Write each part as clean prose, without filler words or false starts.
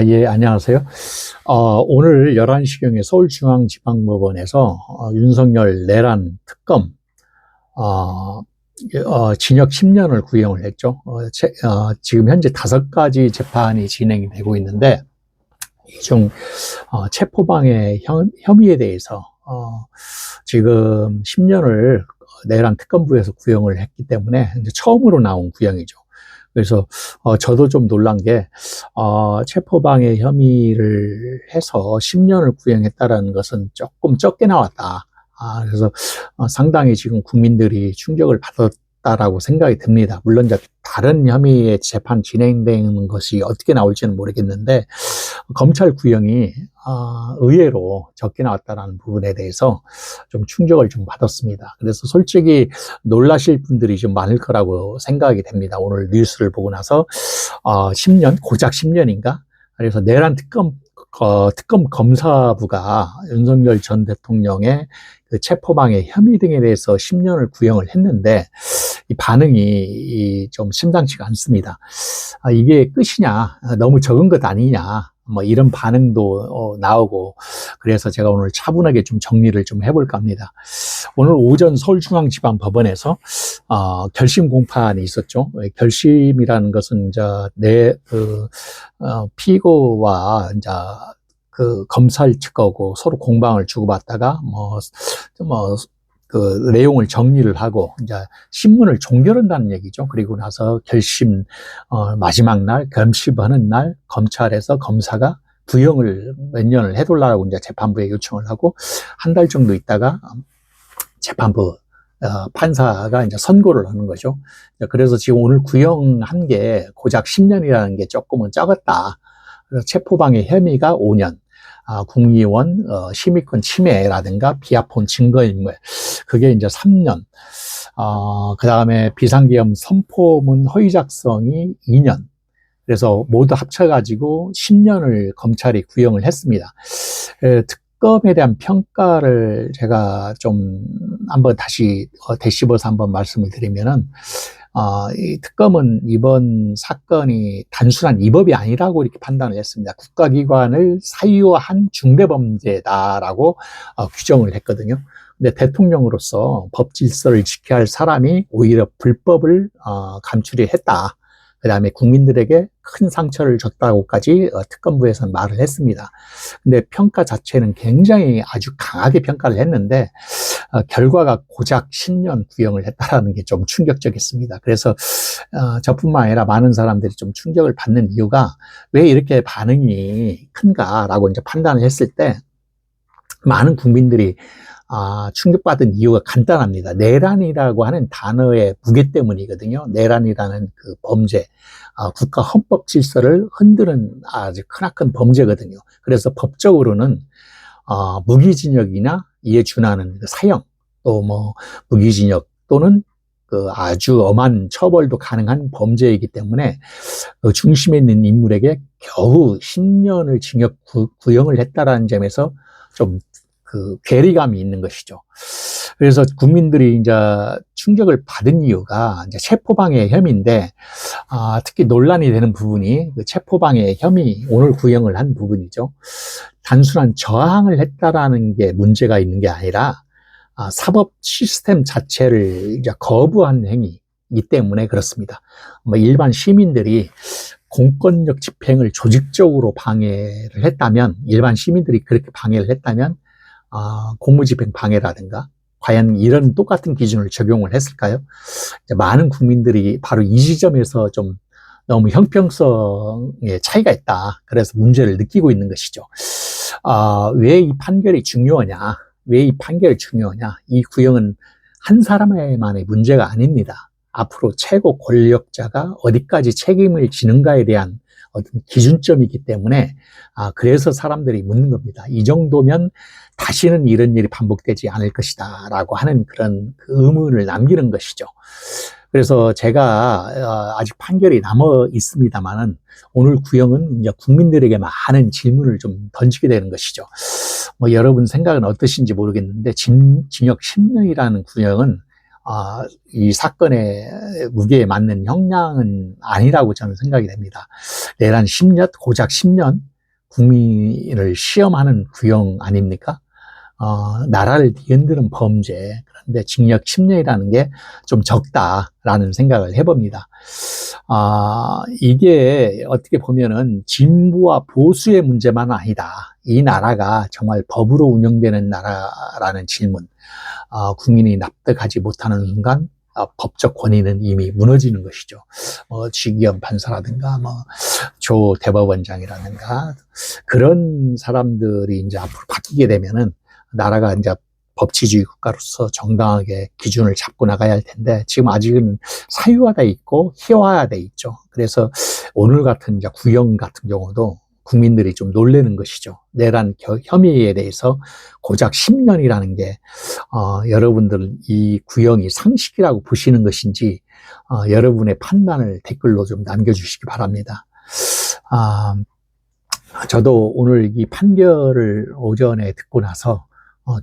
예, 안녕하세요. 오늘 11시경에 서울중앙지방법원에서 윤석열 내란 특검, 어, 징역 10년을 구형을 했죠. 지금 현재 5가지 재판이 진행이 되고 있는데, 이 중 체포방해 혐의에 대해서 지금 10년을 내란 특검부에서 구형을 했기 때문에 이제 처음으로 나온 구형이죠. 그래서 저도 좀 놀란 게 체포방해 혐의를 해서 10년을 구형했다라는 것은 조금 적게 나왔다. 그래서 상당히 지금 국민들이 충격을 받았다라고 생각이 듭니다. 물론 이제 다른 혐의의 재판 진행되는 것이 어떻게 나올지는 모르겠는데 검찰 구형이 의외로 적게 나왔다는 부분에 대해서 좀 충격을 좀 받았습니다. 그래서 솔직히 놀라실 분들이 좀 많을 거라고 생각이 됩니다. 오늘 뉴스를 보고 나서 10년, 고작 10년인가? 그래서 내란 특검 검사부가 윤석열 전 대통령의 그 체포방해 혐의 등에 대해서 10년을 구형을 했는데 이 반응이 좀 심상치가 않습니다. 이게 끝이냐, 너무 적은 것 아니냐, 뭐 이런 반응도 나오고, 그래서 제가 오늘 차분하게 좀 정리를 좀 해볼까 합니다. 오늘 오전 서울중앙지방법원에서 결심 공판이 있었죠. 결심이라는 것은 이제 피고와 이제 그 검찰 측하고 서로 공방을 주고받다가 그 내용을 정리를 하고 이제 신문을 종결한다는 얘기죠. 그리고 나서 결심 마지막 날 결심하는 날 검찰에서 검사가 구형을 몇 년을 해달라고 이제 재판부에 요청을 하고 한 달 정도 있다가 재판부 판사가 이제 선고를 하는 거죠. 그래서 지금 오늘 구형한 게 고작 10년이라는 게 조금은 적었다. 그래서 체포방해 혐의가 5년. 국리원 심의권 침해라든가 비합본 증거인멸 그게 이제 3년, 그 다음에 비상계엄 선포문 허위 작성이 2년. 그래서 모두 합쳐가지고 10년을 검찰이 구형을 했습니다. 특검에 대한 평가를 제가 좀 한번 다시 되씹어서 한번 말씀을 드리면은 이 특검은 이번 사건이 단순한 위법이 아니라고 이렇게 판단을 했습니다. 국가기관을 사유한 중대범죄다라고 규정을 했거든요. 근데 대통령으로서 법 질서를 지켜야 할 사람이 오히려 불법을 감추려 했다. 그 다음에 국민들에게 큰 상처를 줬다고까지 특검부에서는 말을 했습니다. 근데 평가 자체는 굉장히 아주 강하게 평가를 했는데 결과가 고작 10년 구형을 했다라는 게 좀 충격적이었습니다. 그래서 저뿐만 아니라 많은 사람들이 좀 충격을 받는 이유가 왜 이렇게 반응이 큰가라고 이제 판단을 했을 때 많은 국민들이 충격받은 이유가 간단합니다. 내란이라고 하는 단어의 무게 때문이거든요. 내란이라는 그 범죄, 국가 헌법 질서를 흔드는 아주 크나큰 범죄거든요. 그래서 법적으로는 무기징역이나 이에 준하는 사형, 또 뭐 무기징역 또는 그 아주 엄한 처벌도 가능한 범죄이기 때문에 그 중심에 있는 인물에게 겨우 10년을 징역 구형을 했다라는 점에서 좀 그 괴리감이 있는 것이죠. 그래서 국민들이 이제 충격을 받은 이유가 이제 체포방해 혐의인데, 특히 논란이 되는 부분이 그 체포방해 혐의 오늘 구형을 한 부분이죠. 단순한 저항을 했다라는 게 문제가 있는 게 아니라 사법 시스템 자체를 이제 거부한 행위이기 때문에 그렇습니다. 뭐 일반 시민들이 공권력 집행을 조직적으로 방해를 했다면, 일반 시민들이 그렇게 방해를 했다면 공무집행 방해라든가 과연 이런 똑같은 기준을 적용을 했을까요? 많은 국민들이 바로 이 지점에서 좀 너무 형평성의 차이가 있다. 그래서 문제를 느끼고 있는 것이죠. 왜 이 판결이 중요하냐? 왜 이 판결이 중요하냐? 이 구형은 한 사람만의 문제가 아닙니다. 앞으로 최고 권력자가 어디까지 책임을 지는가에 대한 어떤 기준점이기 때문에 그래서 사람들이 묻는 겁니다. 이 정도면 다시는 이런 일이 반복되지 않을 것이다 라고 하는 그런 의문을 남기는 것이죠. 그래서 제가 아직 판결이 남아 있습니다만은 오늘 구형은 이제 국민들에게 많은 질문을 좀 던지게 되는 것이죠. 뭐 여러분 생각은 어떠신지 모르겠는데 징역 10년이라는 구형은 이 사건의 무게에 맞는 형량은 아니라고 저는 생각이 됩니다. 내란 10년, 고작 10년 국민을 시험하는 구형 아닙니까? 나라를 뒤흔드는 범죄, 그런데 징역 10년이라는 게 좀 적다라는 생각을 해봅니다. 이게 어떻게 보면은 진보와 보수의 문제만 아니다. 이 나라가 정말 법으로 운영되는 나라라는 질문, 국민이 납득하지 못하는 순간 법적 권위는 이미 무너지는 것이죠. 지기현 판사라든가, 조 대법원장이라든가, 그런 사람들이 이제 앞으로 바뀌게 되면은 나라가 이제 법치주의 국가로서 정당하게 기준을 잡고 나가야 할 텐데, 지금 아직은 사유화돼 있고 희화화돼 있죠. 그래서 오늘 같은 이제 구형 같은 경우도 국민들이 좀 놀라는 것이죠. 내란 혐의에 대해서 고작 10년이라는 게, 여러분들 이 구형이 상식이라고 보시는 것인지, 여러분의 판단을 댓글로 좀 남겨주시기 바랍니다. 저도 오늘 이 판결을 오전에 듣고 나서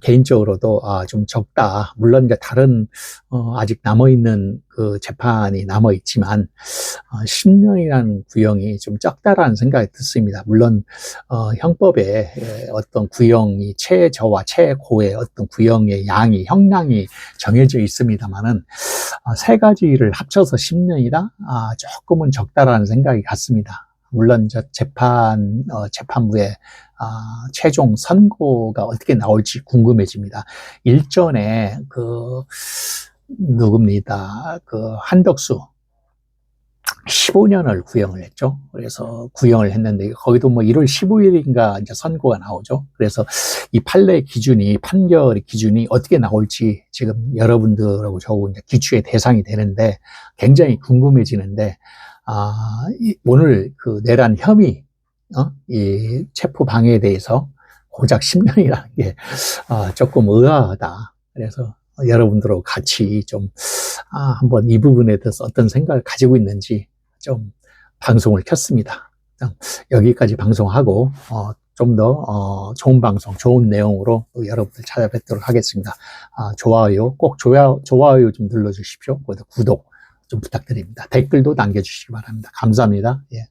개인적으로도 좀 적다. 물론 이제 다른 아직 남아있는 그 재판이 남아있지만 10년이라는 구형이 좀 적다라는 생각이 듣습니다. 물론 형법에 어떤 구형이 최저와 최고의 어떤 구형의 양이 형량이 정해져 있습니다만은 세 가지를 합쳐서 10년이다? 조금은 적다라는 생각이 같습니다. 물론 재판부의 최종 선고가 어떻게 나올지 궁금해집니다. 일전에 누굽니다. 한덕수 15년을 구형을 했죠. 그래서 구형을 했는데 거기도 1월 15일인가 이제 선고가 나오죠. 그래서 이 판례 기준이, 판결의 기준이 어떻게 나올지 지금 여러분들하고 저하고 이제 기추의 대상이 되는데 굉장히 궁금해지는데, 오늘 그 내란 혐의, 이 체포 방해에 대해서 고작 10년이라는 게 조금 의아하다. 그래서 여러분들하고 같이 좀 한번 이 부분에 대해서 어떤 생각을 가지고 있는지 좀 방송을 켰습니다. 여기까지 방송하고 좀 더 좋은 방송, 좋은 내용으로 여러분들 찾아뵙도록 하겠습니다. 좋아요, 꼭 좋아요 좀 눌러주십시오. 구독 좀 부탁드립니다. 댓글도 남겨주시기 바랍니다. 감사합니다. 예.